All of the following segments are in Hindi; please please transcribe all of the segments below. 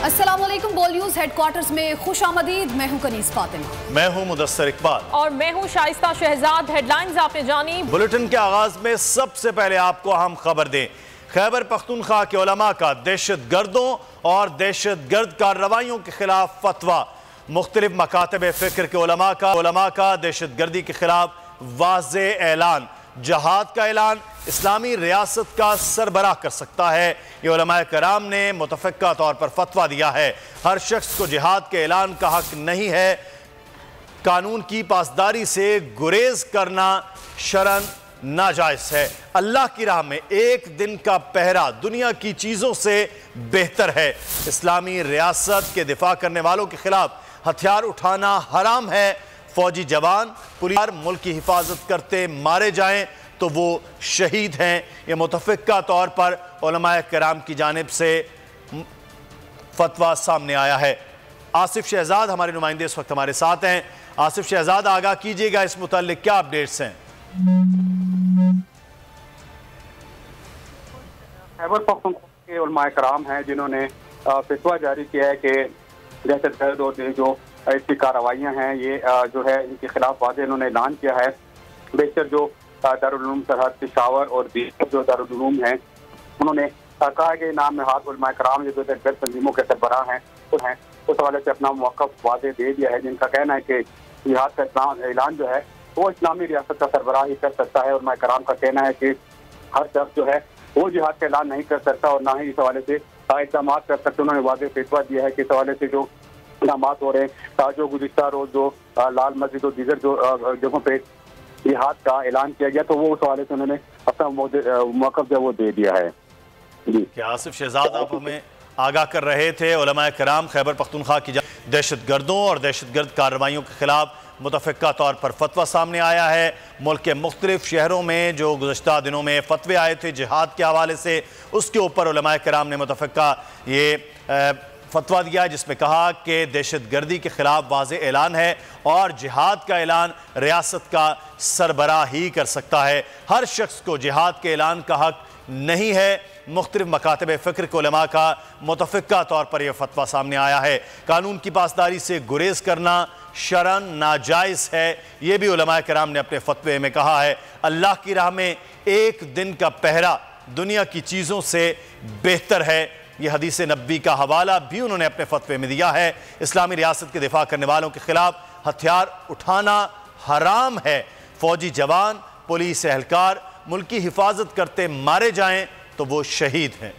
अस्सलामुअलैकुम। बोल न्यूज हेडक्वार्टर्स में खुश आमदीद। मैं हूं कनीज फातिमा। मैं हूं मुदस्सर इकबाल और मैं हूं शाइस्ता शहजाद। हेडलाइंस आपने जानी। बुलेटिन के आगाज में सबसे पहले आपको अहम खबर दें। खैबर पख्तूनख्वा के उलमा का दहशत गर्दों और दहशत गर्द कार्रवाइयों के खिलाफ फतवा। मुख्तलिफ मकातब फ़िक्र के उलमा का दहशत गर्दी के खिलाफ वाज़े ऐलान। जहाद का ऐलान इस्लामी रियासत का सरबराह कर सकता है। ये उलमाए कराम ने मुतफ़क्का तौर पर फतवा दिया है। हर शख्स को जिहाद के ऐलान का हक नहीं है। कानून की पासदारी से गुरेज करना शरन नाजायज़ है। अल्लाह की राह में एक दिन का पहरा दुनिया की चीज़ों से बेहतर है। इस्लामी रियासत के दिफा करने वालों के खिलाफ हथियार उठाना हराम है। फौजी जवान पुलिस मुल्क की हिफाजत करते मारे जाएं तो वो शहीद हैं। ये मुतफ़क्का तौर पर उलमाए कराम की जानिब से फतवा सामने आया है। आसिफ शहजाद हमारे नुमाइंदे इस वक्त हमारे साथ हैं। आसिफ शहजाद, आगाह कीजिएगा, इस मुताल्लिक क्या अपडेट्स हैं? खैबर पख्तूनख्वा के उलमाए कराम हैं जिन्होंने फतवा जारी किया है कि दहशतगर्द और जो इसकी कार्रवाइयाँ हैं ये जो है इनके खिलाफ वाज़े इन्होंने ऐलान किया है। बेशतर जो दारुल उलूम सरहद पेशावर और दीगर जो दारुल उलूम हैं उन्होंने कहा है कि नाम में हाथ उलमाए कराम जो दहशतगर्द तंजीमों के सरबराह हैं उस हवाले से अपना मौक़िफ़ वाज़े दे दिया है, जिनका कहना है कि जिहाद का ऐलान जो है वो इस्लामी रियासत का सरबराह ही कर सकता है। उलमाए कराम का कहना है कि हर शख्स जो है वो जिहाद का ऐलान नहीं कर सकता और ना ही इस हवाले से इक़दाम कर सकते। उन्होंने वाज़े फतवा दिया है कि इस हवाले से जो इक़दाम हो रहे हैं, जो गुज़िश्ता रोज़ जो लाल मस्जिद और दीगर जो जगहों पे जिहाद का ऐलान किया गया तो वो उस हवाले से उन्होंने अपना मौक़िफ़ जो वो दे दिया है। जी क्या आसिफ शहजाद आप हमें आगाह कर रहे थे। उलमाए कराम खैबर पख्तूनख्वा की दहशत गर्दों और दहशत गर्द कार्रवाइयों के खिलाफ मुतफ़क्का तौर पर फतवा सामने आया है। मुल्क के मुख्तलिफ शहरों में जो गुज़श्ता दिनों में फतवे आए थे जिहाद के हवाले से, उसके ऊपर उलमाए कराम ने मुतफ़क्का ये फतवा दिया जिसमें कहा कि दहशत गर्दी के खिलाफ वाज़े ऐलान है और जिहाद का ऐलान रियासत का सरबराह ही कर सकता है। हर शख्स को जिहाद के ऐलान का हक नहीं है। मुख्तलिफ मकातब फ़िक्र के उलमा का मुतफ़क्का तौर पर यह फतवा सामने आया है। कानून की पासदारी से गुरेज करना शरन नाजायज़ है। ये भी उलमाए कराम ने अपने फतवे में कहा है। अल्लाह की राह में एक दिन का पहरा दुनिया की चीज़ों से बेहतर है। यह हदीस नबी का हवाला भी उन्होंने अपने फतवे में दिया है। इस्लामी रियासत के दिफा करने वालों के खिलाफ हथियार उठाना हराम है। फौजी जवान पुलिस एहलकार मुल्क की हिफाजत करते मारे जाएं तो वो शहीद हैं।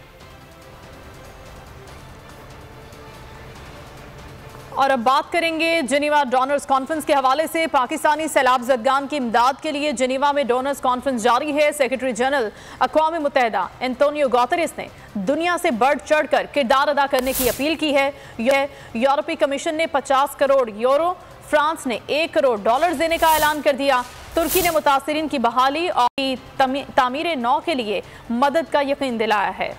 और अब बात करेंगे जेनीवा डोनर्स कॉन्फ्रेंस के हवाले से। पाकिस्तानी सैलाब ज़दगान की इमदाद के लिए जेनीवा में डोनर्स कॉन्फ्रेंस जारी है। सेक्रेटरी जनरल अक़वाम मुत्तहिदा एंटोनियो गुतेरेस ने दुनिया से बढ़ चढ़ कर किरदार अदा करने की अपील की है। यूरोपीय कमीशन ने 50 करोड़ यूरो, फ्रांस ने $1 करोड़ देने का ऐलान कर दिया। तुर्की ने मुतासिरीन की बहाली और तामीर नौ के लिए मदद का यकीन दिलाया है।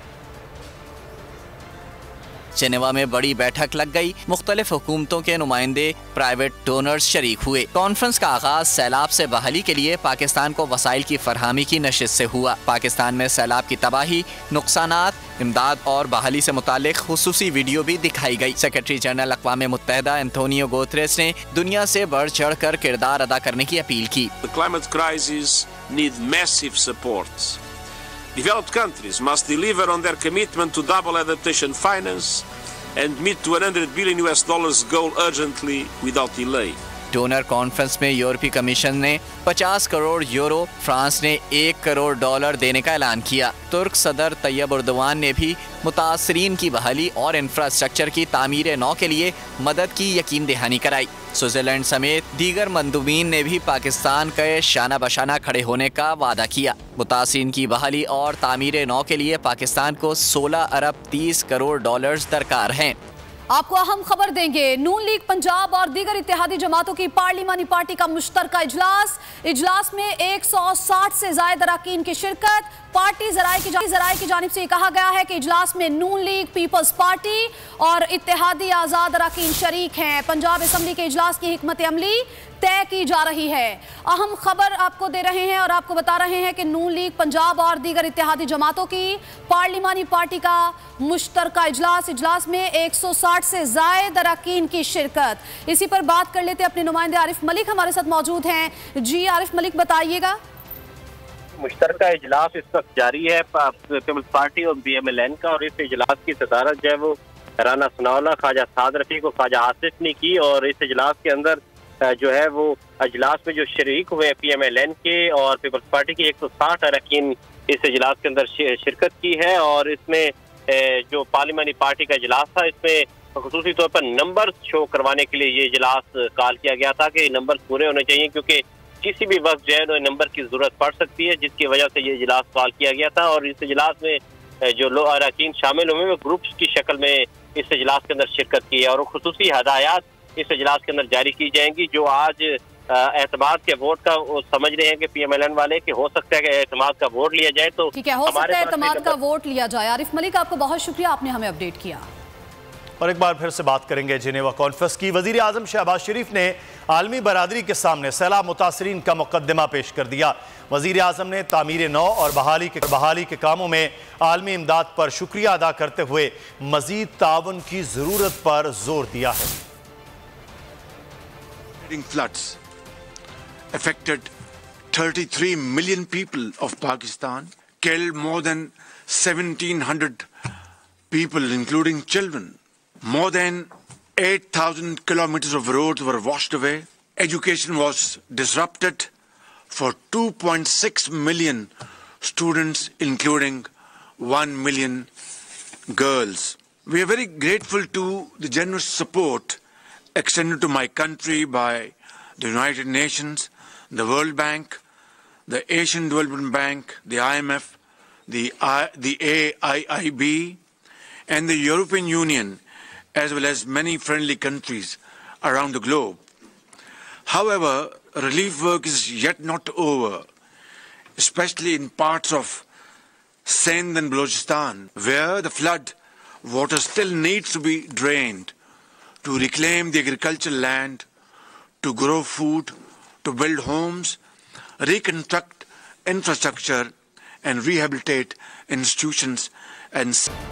जेनेवा में बड़ी बैठक लग गई। मुख्तलिफ हुकूमतों के नुमाइंदे, प्राइवेट डोनर्स शरीक हुए। कॉन्फ्रेंस का आगाज सैलाब से बहाली के लिए पाकिस्तान को वसाइल की फरहमी की नशिस्त से हुआ। पाकिस्तान में सैलाब की तबाही, नुकसानात, इमदाद और बहाली से मुतालिक खुसूसी वीडियो भी दिखाई गई। सेक्रेटरी जनरल अक़वाम मुत्तहिदा एंटोनियो गुतेरेस ने दुनिया से बढ़ चढ़ कर किरदार अदा करने की अपील की। Developed countries must deliver on their commitment to double adaptation finance and meet $100 billion goal urgently without delay. Donor conference में यूरोपीय कमीशन ने 50 करोड़ यूरो, फ्रांस ने $1 करोड़ देने का ऐलान किया। तुर्क सदर तैयब एर्दोगान ने भी मुतासरीन की बहाली और इंफ्रास्ट्रक्चर की तामीर नौ के लिए मदद की यकीन दहानी कराई। स्विट्जरलैंड समेत दीगर मंदूबीन ने भी पाकिस्तान के शाना बशाना खड़े होने का वादा किया। मुतासरीन की बहाली और तामीर नौ के लिए पाकिस्तान को $16 अरब 30 करोड़ दरकार हैं। आपको अहम खबर देंगे। नून लीग पंजाब और दीगर इत्तेहादी जमातों की पार्लिमानी पार्टी का मुश्तरका इजलास में 160 से ज्यादा अरकान की शिरकत। पार्टी जराए की जानिब से कहा गया है कि इजलास में नून लीग, पीपल्स पार्टी और इत्तेहादी आजाद अरकान शरीक हैं। पंजाब असम्बली के इजलास की हिकमत अमली तय की जा रही है। अहम खबर आपको दे रहे हैं और आपको बता रहे हैं कि नून लीग पंजाब और दीगर इत्तेहादी जमातों की पार्लिमानी पार्टी का मुश्तरका इजलास में 160 से ज्यादा अरकान की शिरकत। इसी पर बात कर लेते अपने नुमाइंदे आरिफ मलिक हमारे साथ मौजूद हैं। जी आरिफ मलिक, बताइएगा। मुश्तरका इजलास इस वक्त जारी है पीपल्स पार्टी और BMLN का, और इस इजलास की सदारत जो है वो राना सनाउल्लाह, ख्वाजा साद रफीक और ख्वाजा आसिफ ने की। और इस इजलास के अंदर जो है वो इजलास में जो शरीक हुए PMLN के और पीपल्स पार्टी के 160 अरकान इस इजलास के अंदर शिरकत की है। और इसमें जो पार्लिमानी पार्टी का इजलास था, इसमें खुसूसी तौर पर नंबर शो करवाने के लिए ये इजलास कॉल किया गया था कि नंबर पूरे होने चाहिए, क्योंकि किसी भी वक्त जो है नंबर की जरूरत पड़ सकती है, जिसकी वजह से ये इजलास कॉल किया गया था। और इस इजलास में जो लोग अरकान शामिल हुए वो ग्रुप्स की शक्ल में इस इजलास के अंदर शिरकत की है। और खुसूसी हदायत इस इजलास के अंदर जारी की जाएंगी, जो आज एतमाद के वोट का वो समझ रहे हैं कि PMLN वाले कि हो सकता है कि एतमाद का वोट लिया जाए। तो ठीक है, हो सकता है एतमाद का वोट लिया जाए। आरिफ मलिक, आपको बहुत शुक्रिया, आपने हमें अपडेट किया। और एक बार फिर से बात करेंगे जिनेवा कॉन्फ्रेंस की। वजीर आजम शहबाज शरीफ ने आलमी बरादरी के सामने सैलाब मुतासरीन का मुकदमा पेश कर दिया। वजीर आजम ने तामीर नौ और बहाली के कामों में आलमी इमदाद पर शुक्रिया अदा करते हुए मजीद ताउन की जरूरत पर जोर दिया है। Floods affected 33 million people of Pakistan, killed more than 1,700 people, including children. More than 8,000 kilometers of roads were washed away. Education was disrupted for 2.6 million students, including 1 million girls. We are very grateful to the generous support extended to my country by the United Nations, the World Bank, the Asian Development Bank, the IMF, the AIIB, and the European Union, as well as many friendly countries around the globe. However, relief work is yet not over, especially in parts of Sindh and Balochistan, where the flood water still needs to be drained to reclaim the agricultural land, to grow food, to build homes, reconstruct infrastructure and rehabilitate institutions.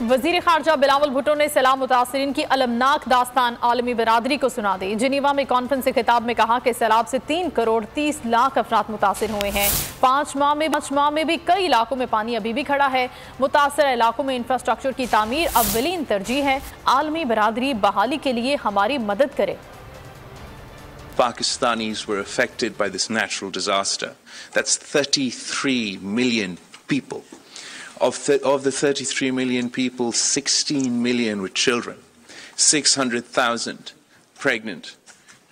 वजीर खारजा बिलावल भुट्टो ने सैलाब मुतासरीन की अलमनाक दास्तान आलमी बरादरी को सुना दी। जिनीवा में कॉन्फ्रेंस से खिताब में कहा कि सैलाब से 3 करोड़ 30 लाख अफराद मुतासर हुए हैं। 5 माह में भी कई इलाकों में पानी अभी भी खड़ा है। मुतासर इलाकों में इंफ्रास्ट्रक्चर की तामीर अव्वलीन तरजीह है। आलमी बरादरी बहाली के लिए हमारी मदद करे। Pakistanis were affected by this natural disaster. That's 33 million people. Of the 33 million people, 16 million were children, 600,000 pregnant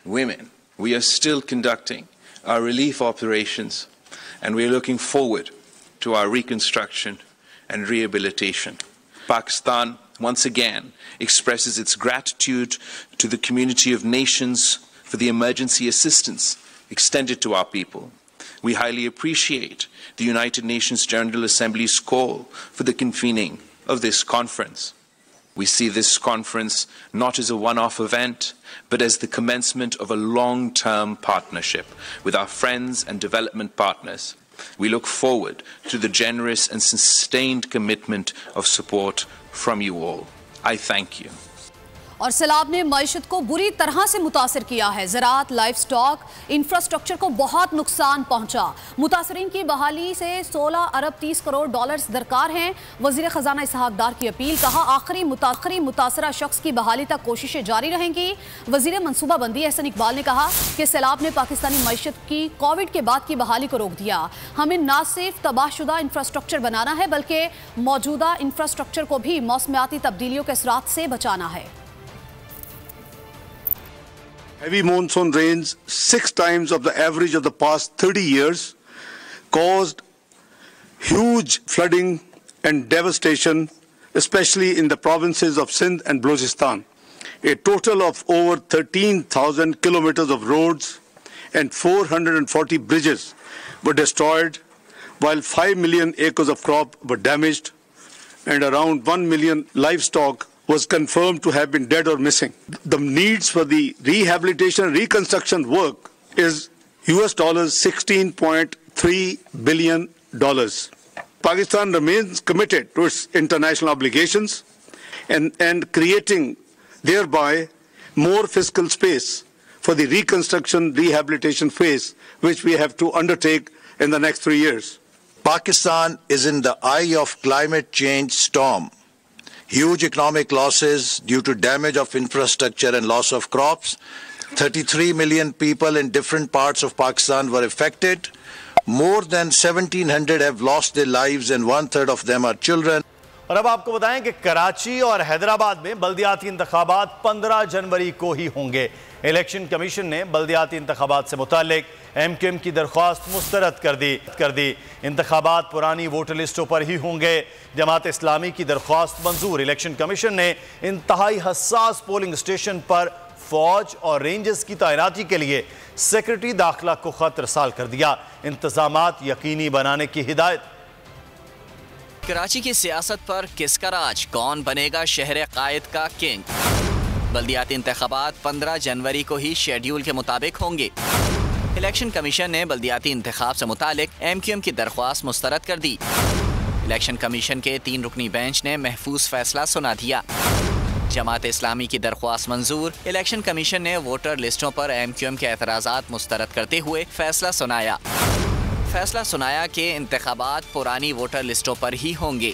women. We are still conducting our relief operations, and we are looking forward to our reconstruction and rehabilitation. Pakistan once again expresses its gratitude to the community of nations for the emergency assistance extended to our people. We highly appreciate the United Nations General Assembly's call for the convening of this conference. We see this conference not as a one-off event, but as the commencement of a long-term partnership with our friends and development partners. We look forward to the generous and sustained commitment of support from you all. I thank you. और सैलाब ने मईशत को बुरी तरह से मुतासर किया है। ज़राअत, लाइफ स्टॉक, इंफ्रास्ट्रक्चर को बहुत नुकसान पहुंचा। मुतासरीन की बहाली से 16 अरब 30 करोड़ डॉलर्स दरकार हैं। वज़ीर ख़जाना इसहाक डार की अपील, कहा आखिरी मुतासरा शख्स की बहाली तक कोशिशें जारी रहेंगी। वज़ीर मनसूबाबंदी एहसन इकबाल ने कहा कि सैलाब ने पाकिस्तानी मईशत की कोविड के बाद की बहाली को रोक दिया। हमें न सिर्फ तबाहशुदा इंफ्रास्ट्रक्चर बनाना है, बल्कि मौजूदा इंफ्रास्ट्रक्चर को भी मौसमियाती तब्दीलियों के असरात से बचाना है। Heavy monsoon rains, 6 times of the average of the past 30 years, caused huge flooding and devastation, especially in the provinces of Sindh and Balochistan. A total of over 13,000 kilometers of roads and 440 bridges were destroyed, while 5 million acres of crop were damaged and around 1 million livestock was confirmed to have been dead or missing. The needs for the rehabilitation and reconstruction work is US dollars $16.3 billion. Pakistan remains committed to its international obligations and creating thereby more fiscal space for the reconstruction rehabilitation phase, which we have to undertake in the next 3 years. Pakistan is in the eye of climate change storm. Huge economic losses due to damage of infrastructure and loss of crops. 33 million people in different parts of Pakistan were affected. More than 1,700 have lost their lives and 1/3 of them are children. और अब आपको बताएं कि कराची और हैदराबाद में बल्दियाती इंतखाबात 15 जनवरी को ही होंगे। इलेक्शन कमीशन ने बल्दियाती इंतखाबात से मुतालिक MQM की दरख्वास्त मुस्तरद कर दी। इंतखाबात पुरानी वोटर लिस्टों पर ही होंगे। जमात इस्लामी की दरख्वास्त मंजूर। इलेक्शन कमीशन ने इंतहाई हसास पोलिंग स्टेशन पर फौज और रेंजर्स की तैनाती के लिए सेक्रेटरी दाखिला को खत रसाल कर दिया। इंतजामात यकीनी बनाने की हिदायत। कराची की सियासत पर किसका राज, कौन बनेगा शहर कायद का किंग? बल्दियाती इंतखाबात 15 जनवरी को ही शेड्यूल के मुताबिक होंगे। इलेक्शन कमीशन ने बल्दियाती इंतखाब से मुतालिक MQM की दरख्वास्त मुस्तरद कर दी। इलेक्शन कमीशन के 3 रुकनी बेंच ने महफूज फैसला सुना दिया। जमात इस्लामी की दरख्वास्त मंजूर। इलेक्शन कमीशन ने वोटर लिस्टों पर MQM के एतराज़ात मुस्तरद करते हुए फैसला सुनाया कि इंतखाबात पुरानी वोटर लिस्टों पर ही होंगे।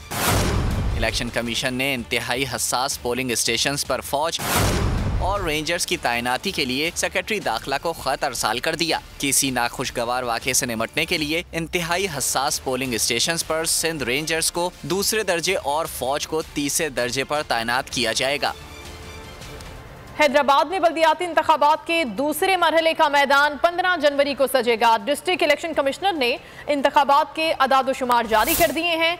इलेक्शन कमीशन ने इंतहाई हसास पोलिंग स्टेशंस पर फौज और रेंजर्स की तैनाती के लिए सेक्रेटरी दाखिला को खत अरसाल कर दिया। किसी नाखुशगवार वाक़े से निपटने के लिए इंतहाई हसास पोलिंग स्टेशंस पर सिंध रेंजर्स को 2 दर्जे और फौज को 3 दर्जे पर तैनात किया जाएगा। हैदराबाद में बल्दियाती इंतखाबात के दूसरे मरहले का मैदान 15 जनवरी को सजेगा। डिस्ट्रिक्ट इलेक्शन कमिश्नर ने इंतखाबात के अदाद-ओ-शुमार जारी कर दिए हैं।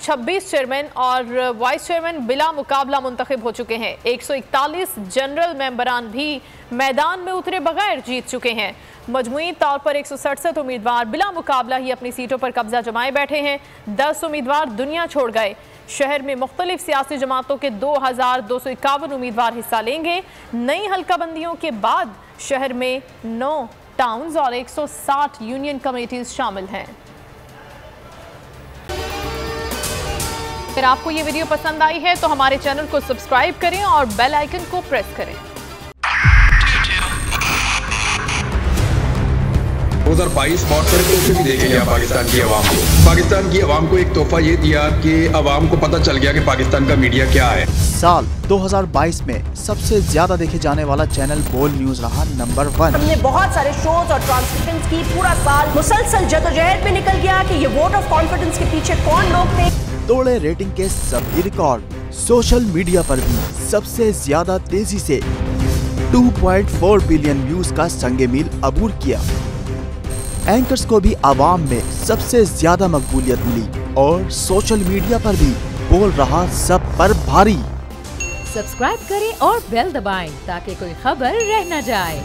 26 चेयरमैन और वाइस चेयरमैन बिला मुकाबला मुंतखब हो चुके हैं। 141 जनरल मेंबरान भी मैदान में उतरे बगैर जीत चुके हैं। मजमूई तौर पर 167 उम्मीदवार बिला मुकाबला ही अपनी सीटों पर कब्जा जमाए बैठे हैं। 10 उम्मीदवार दुनिया छोड़ गए। शहर में मुख्तलिफ सियासी जमातों के 2251 उम्मीदवार हिस्सा लेंगे। नई हल्काबंदियों के बाद शहर में 9 टाउन्स और 160 यूनियन कमेटीज शामिल हैं। अगर आपको ये वीडियो पसंद आई है तो हमारे चैनल को सब्सक्राइब करें और बेल आइकन को प्रेस करें। 2022 बहुत सारे तोहफे भी देखे गया पाकिस्तान की आवाम को। पाकिस्तान की आवाम को एक तोहफा ये दिया कि आवाम को पता चल गया कि पाकिस्तान का मीडिया क्या है। साल 2022 में सबसे ज्यादा देखे जाने वाला चैनल बोल न्यूज रहा नंबर 1। हमने बहुत सारे शोज और ट्रांसमिशंस की। पूरा साल मुसलसल जदोजहद में निकल गया कि ये वोट ऑफ कॉन्फिडेंस के पीछे कौन लोग थे। तोड़े रेटिंग के सभी रिकॉर्ड। सोशल मीडिया पर भी सबसे ज्यादा तेजी से 2.4 बिलियन व्यूज का संगे मील अबूर किया। एंकर्स को भी आवाम में सबसे ज्यादा मकबूलियत मिली और सोशल मीडिया पर भी बोल रहा सब पर भारी। सब्सक्राइब करें और बेल दबाएं ताकि कोई खबर रह न जाए।